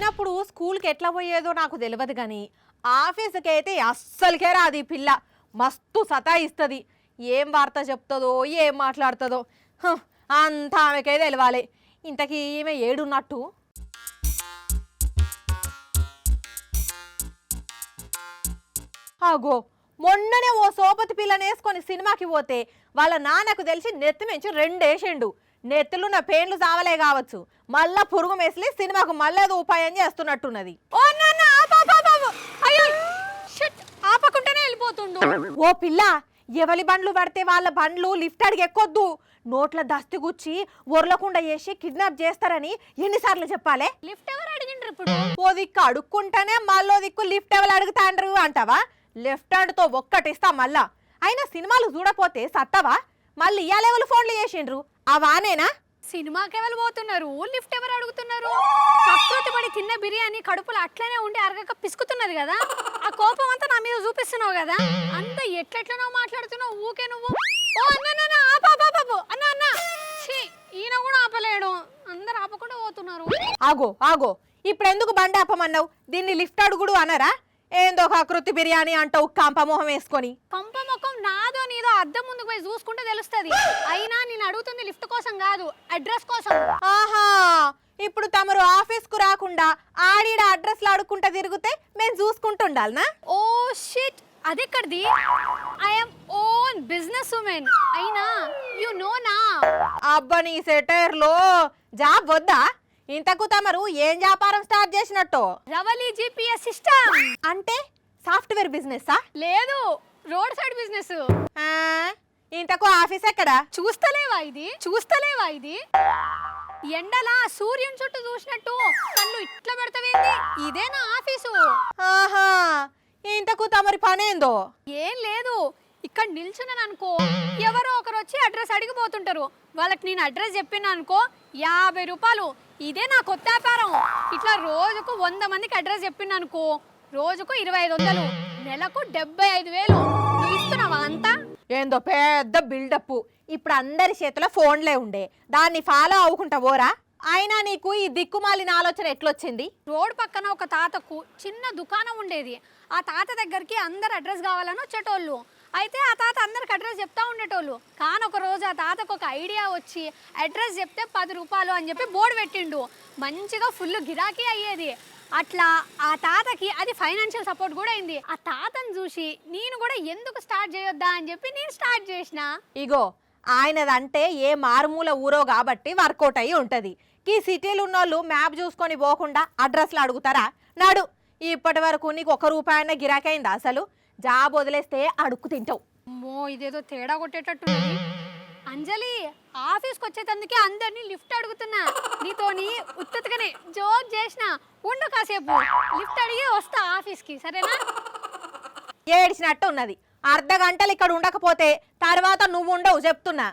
చిన్నప్పుడు స్కూల్కి ఎట్లా పోయేదో నాకు తెలియదు కానీ ఆఫీస్కి అయితే అస్సలకే రాదు ఈ పిల్ల. మస్తు సతాయిస్తుంది. ఏం వార్త చెప్తుందో ఏం మాట్లాడుతుందో అంతా ఆమెకే తెలవాలి. ఇంతకీ ఈమె ఏడున్నట్టు? ఆగో, మొన్ననే ఓ సోపతి పిల్లని వేసుకొని సినిమాకి పోతే వాళ్ళ నాన్నకు తెలిసి నెత్తి మించి రెండేసిండు. నెత్తులున్న పేన్లు చావలే కావచ్చు, మళ్ళా పురుగు మెసిలి సినిమాకు మళ్ళేదో ఉపాయం చేస్తున్నట్టున్నది. ఆపకుండానే వెళ్ళిపోతుండు. ఓ పిల్ల, ఎవరి బండ్లు పడితే వాళ్ళ బండ్లు లిఫ్ట్ అడిగి ఎక్కొద్దు. నోట్ల దస్తి గుచ్చి ఒర్లకుండా చేసి కిడ్నాప్ చేస్తారని ఎన్నిసార్లు చెప్పాలే? లిఫ్ట్ ఎవరు అడిగిండ్రు ఇప్పుడు? ఓ దిక్కు అడుక్కుంటానే మళ్ళో దిక్కు లిఫ్ట్ ఎవరు అడుగుతాండ్రు అంటావా? లెఫ్ట్ హ్యాండ్ తో ఒక్కటిస్తా మళ్ళా. అయినా సినిమాలు చూడపోతే సత్తవా? మళ్ళీ ఇయాల ఎవరు ఫోన్లు చేసిండ్రు? అవానేనా? సినిమాకి ఎవరు పోతున్నారు, లిఫ్ట్ ఎవరు అడుగుతున్నారు? ప్రకృతి పడి తిన్న బిర్యానీ కడుపులో అట్లనే ఉండి అరగక పిసుకుతున్నది కదా. ఆ కోపం అంతా నా మీద చూపిస్తున్నావు కదా. అంత ఎట్లెట్లనో మాట్లాడుతున్నావు ఊకే నువ్వు. ఓ అన్న అన్న అన్న, ఈయన కూడా ఆపలేడు. అందరు ఆపకుండా పోతున్నారు. ఆగో ఆగో, ఇప్పుడు ఎందుకు బండి ఆపమన్నావు? దీన్ని లిఫ్ట్ అడుగుడు అనరా? ఏందో ఆకృతి బిర్యానీ అంటావు కంపమోహం వేసుకొని. పంప ముఖం నాదో నీదో అద్దం ముందుకు పోయి చూసుకుంటే తెలుస్తుంది. అయినా నేను అడుగుతుంది లిఫ్ట్ కోసం కాదు, అడ్రస్ కోసం. ఆహా, ఇప్పుడు తమరు ఆఫీస్ కు రాకుండా ఆడిడ అడ్రస్లు అడుక్కుంటా తిరిగితే మేము చూసుకుంటుండాలనా? ఓ షిట్, అదెక్కడిది? I'm own business women. అయినా యు నో నా. అబ్బా, నీ సెటైర్లో జాబ్ వద్దా? ఇంతకు తమరు ఏం వ్యాపారం స్టార్ట్ చేసినట్టు? Ravali GPS system. అంటే సాఫ్ట్వేర్ బిజినెస్సా? లేదు, రోడ్ సైడ్ బిజినెస్. ఇంతకు ఆఫీస్ ఎక్కడా? చూస్తలేవా ఇది? ఎండలా సూర్యుని చుట్టూ చూసినట్టు కళ్ళు ఇట్లా పెడతావేంది? ఇదే నా ఆఫీసు. ఆహా, ఇంతకు తమరి పనేందో? ఏం లేదు, ఇక్కడ నిల్చున్నాను అనుకో, ఎవరో ఒకరు వచ్చి అడ్రస్ అడిగిపోతుంటారు. వాళ్ళకి నేను అడ్రస్ చెప్పినా అనుకో 50 రూపాయలు. ఇదే నా కొత్త వ్యాపారం. ఇట్లా రోజుకు 100 మందికి అడ్రస్ చెప్పినా అనుకో రోజుకు 2500, నెలకు 75,000. నువ్వు ఇస్తున్నావా అంతా? ఏందో పెద్ద బిల్డప్. ఇప్పుడు అందరి చేతిలో ఫోన్లే ఉండే, దాన్ని ఫాలో అవ్వకుంటా పోరా? అయినా నీకు ఈ దిక్కుమాలిన ఆలోచన ఎట్లొచ్చింది? రోడ్ పక్కన ఒక తాతకు చిన్న దుకాణం ఉండేది. ఆ తాత దగ్గరికి అందరు అడ్రస్ కావాలని వచ్చేటోళ్ళు. అయితే ఆ తాత అందరికి అడ్రస్ చెప్తా ఉండేటోళ్ళు. కానీ ఒక రోజు ఆ తాతకు ఒక ఐడియా వచ్చి అడ్రస్ చెప్తే 10 రూపాయలు అని చెప్పి బోర్డు పెట్టిండు. మంచిగా ఫుల్ గిరాకీ అయ్యేది. అట్లా ఆ తాతకి అది ఫైనాన్షియల్ సపోర్ట్ కూడా అయింది. ఆ తాతను చూసి నేను కూడా ఎందుకు స్టార్ట్ చేయొద్దా అని చెప్పి నేను స్టార్ట్ చేసిన. ఇగో, ఆయనదంటే ఏ మారుమూల ఊరో కాబట్టి వర్కౌట్ అయ్యి ఉంటది. ఈ సిటీలు ఉన్నోళ్ళు మ్యాప్ చూసుకొని పోకుండా అడ్రస్లు అడుగుతారా? నాడు ఇప్పటి వరకు నీకు 1 రూపాయన గిరాకైందా? అసలు జాబ్ వదిలేస్తే అడుక్కు తింటావు. అమ్మో, ఇదేదో తేడా కొట్టేటట్టున్నది. అంజలి, ఆఫీస్కి వచ్చేటందుకే అందరినీ లిఫ్ట్ అడుగుతున్నా. నీతోని ఉత్తగానే జోక్ చేసిన. ఉండు కాసేపు, లిఫ్ట్ అడిగి వస్తా ఆఫీస్కి, సరేనా? ఏడిచినట్టు ఉన్నది. అర్ధ గంటలు ఇక్కడ ఉండకపోతే తర్వాత నువ్వు ఉండవు చెప్తున్నా.